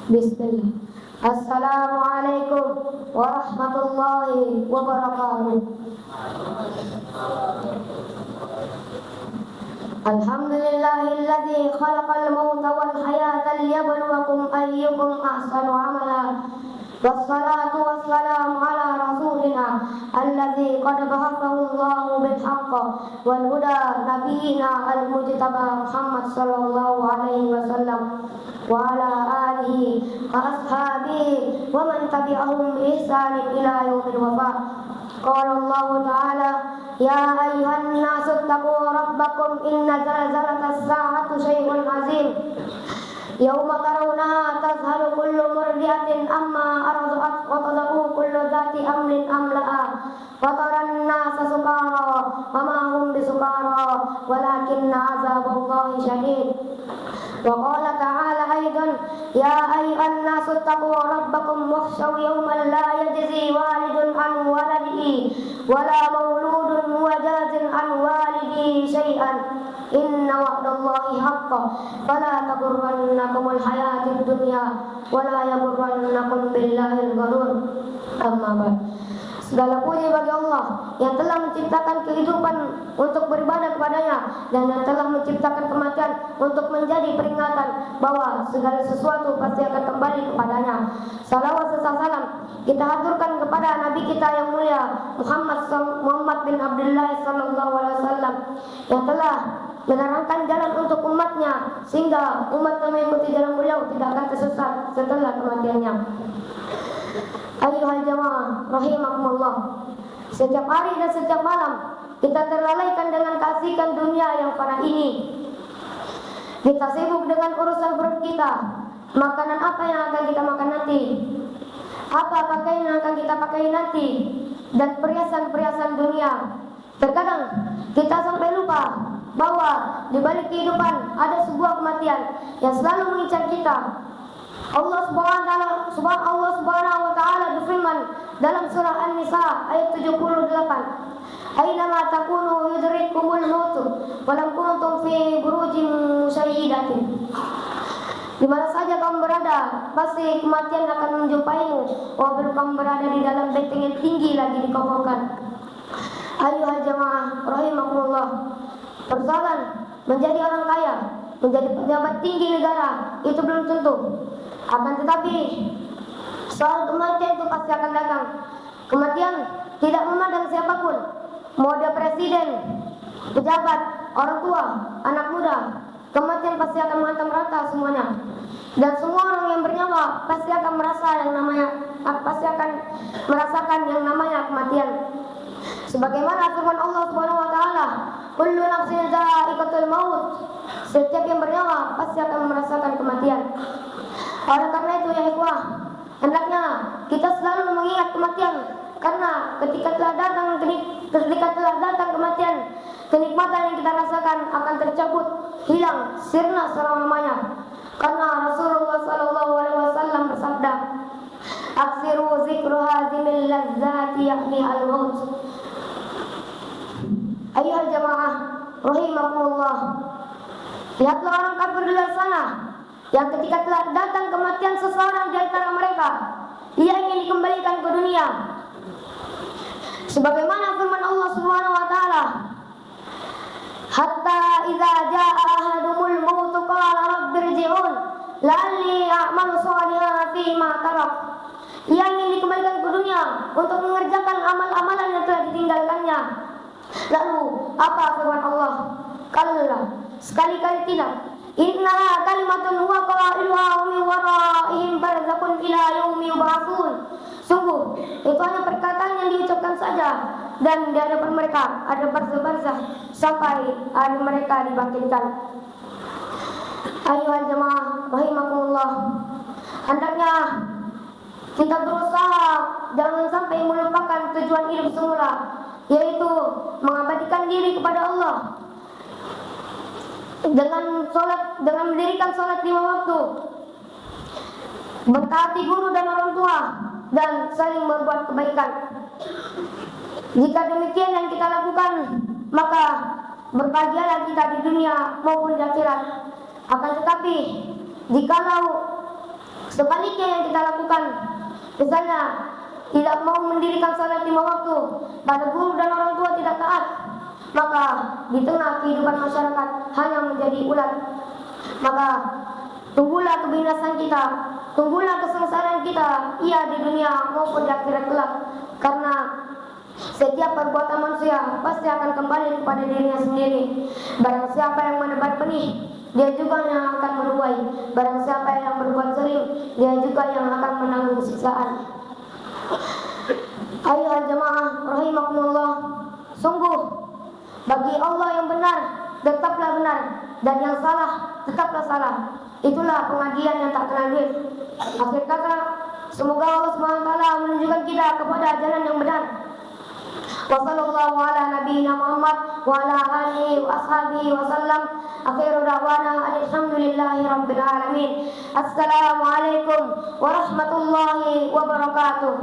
Bismillah. Assalamualaikum warahmatullahi wabarakatuh. Alhamdulillahilladzi khalaqal mauta wal hayata liyabluwakum ayyukum ahsanu amala. Wassalatu wassalamu ala rasulina alladzi qad ba'athahu Allahu bil haqq wal huda nabiyina al mujtaba Muhammad sallallahu alaihi wasallam wa ala alihi wa ashabihi wa man tabi'ahum bi ihsan ila yaumil wafa. Qala Allah ta'ala ya ayyuhan nasu taqu rabbakum inna zalzalatas sa'ati syai'un 'azim. Yauma tarawnaha tazhalu kullu murdi'atin amma arda'at wa tad'u kullu dhati amrin amla'a wa taran nasa sukara wa ma hum bisukara walakinna 'adzaballahi syadid. Wa qala ta'ala aidan ya ayyuhan nasu taqu rabbakum wakhshaw yawman la yajzi walidun an waladihi wala mauludun huwa jazin an walidihi syai'an inna wa'dallahi haqqan fala taghurrannakumul hayatid dunya wala yaghurrannakum billahil gharur. Amma ba'd. Segala puji bagi Allah yang telah menciptakan kehidupan untuk beribadah kepadanya dan yang telah menciptakan kematian untuk menjadi peringatan bahwa segala sesuatu pasti akan kembali kepadanya. Salawat serta salam kita haturkan kepada Nabi kita yang mulia Muhammad bin Abdullah sallallahu alaihi wasallam yang telah menerangkan jalan untuk umatnya sehingga umat yang mengikuti jalan beliau tidak akan tersesat setelah kematiannya. Ayyuhal jamaah rahimakumullah. Setiap hari dan setiap malam kita terlalaikan dengan keasikan dunia yang fana ini. Kita sibuk dengan urusan perut kita. Makanan apa yang akan kita makan nanti? Apa pakaian yang akan kita pakai nanti? Dan perhiasan-perhiasan dunia. Terkadang kita sampai lupa bahwa di balik kehidupan ada sebuah kematian yang selalu mengincar kita. Allah Subhanahu wa taala berfirman dalam surah An-Nisa ayat 78, "Aina ma takunu yudrikumul maut wa lam kuntum fi burujin musyayyidatin." Di mana saja kamu berada, pasti kematian akan menjumpaimu walaupun kamu berada di dalam benteng yang tinggi lagi dikokohkan. Ayyuhal jamaah rahimakumullah. Persoalan menjadi orang kaya, menjadi pejabat tinggi negara itu belum tentu. Akan tetapi soal kematian itu pasti akan datang. Kematian tidak memandang siapapun, mau dia presiden, pejabat, orang tua, anak muda, kematian pasti akan menghantam rata semuanya. Dan semua orang yang bernyawa pasti akan merasakan yang namanya kematian. Sebagaimana firman Allah Subhanahu wa taala, "Kullu nafsin dha'iqatul maut." Setiap yang bernyawa pasti akan merasakan kematian. Oleh karena itu ya ikhwah, hendaknya kita selalu mengingat kematian karena ketika telah datang kematian, kenikmatan yang kita rasakan akan tercabut, hilang, sirna selama-lamanya. Karena Rasulullah sallallahu alaihi wasallam bersabda, "Aksiru zikru hadhimil ladzati yakni al-maut." Ayyuhal jamaah rahimakumullah. Lihatlah orang kafir di luar sana yang ketika telah datang kematian seseorang di antara mereka, ia ingin dikembalikan ke dunia. Sebagaimana firman Allah Subhanahu wa taala, "Hatta idza jaa ahadumul maut qala rabbirji'un la'alli a'malu shalihan fi ma tarak." Ia ingin dikembalikan ke dunia untuk mengerjakan amal-amalan yang telah ditinggalkannya. Lalu apa firman Allah? Kalla, sekali-kali tidak. Innaha kalimatun huwa qailuha wa min waraihim barzakhun ila yaumi yub'atsun. Sungguh itu hanya perkataan yang diucapkan saja dan di hadapan mereka ada barzah sampai hari mereka dibangkitkan. Ayyuhal jamaah rahimakumullah. Hendaknya kita berusaha jangan sampai melupakan tujuan hidup semula, yaitu mengabadikan diri kepada Allah dengan mendirikan sholat 5 waktu, mentaati guru dan orang tua, dan saling berbuat kebaikan. Jika demikian yang kita lakukan, maka berbahagialah kita di dunia maupun di akhirat. Akan tetapi, jikalau Sebaliknya yang kita lakukan, misalnya tidak mau mendirikan salat 5 waktu, pada guru dan orang tua tidak taat, maka di tengah kehidupan masyarakat hanya menjadi ulat. Maka tunggulah kebinasan kita, tunggulah kesengsaraan kita, ia di dunia maupun di akhirat kelak. Karena setiap perbuatan manusia pasti akan kembali kepada dirinya sendiri. Barang siapa yang menebar benih, dia juga yang akan menuai. Barang siapa yang berbuat zalim, dia juga yang akan menanggung siksaan. Ayuhal jamaah rahimakumullah, sungguh bagi Allah yang benar tetaplah benar, dan yang salah tetaplah salah. Itulah pengadilan yang tak kenal duit. Akhir kata, semoga Allah SWT menunjukkan kita kepada jalan yang benar. Wassallallahu ala nabiyyina Muhammad wa ala alihi wa ashabihi wa sallam. Akhiru da'wana alhamdulillahi rabbil alamin. Assalamualaikum warahmatullahi wabarakatuh.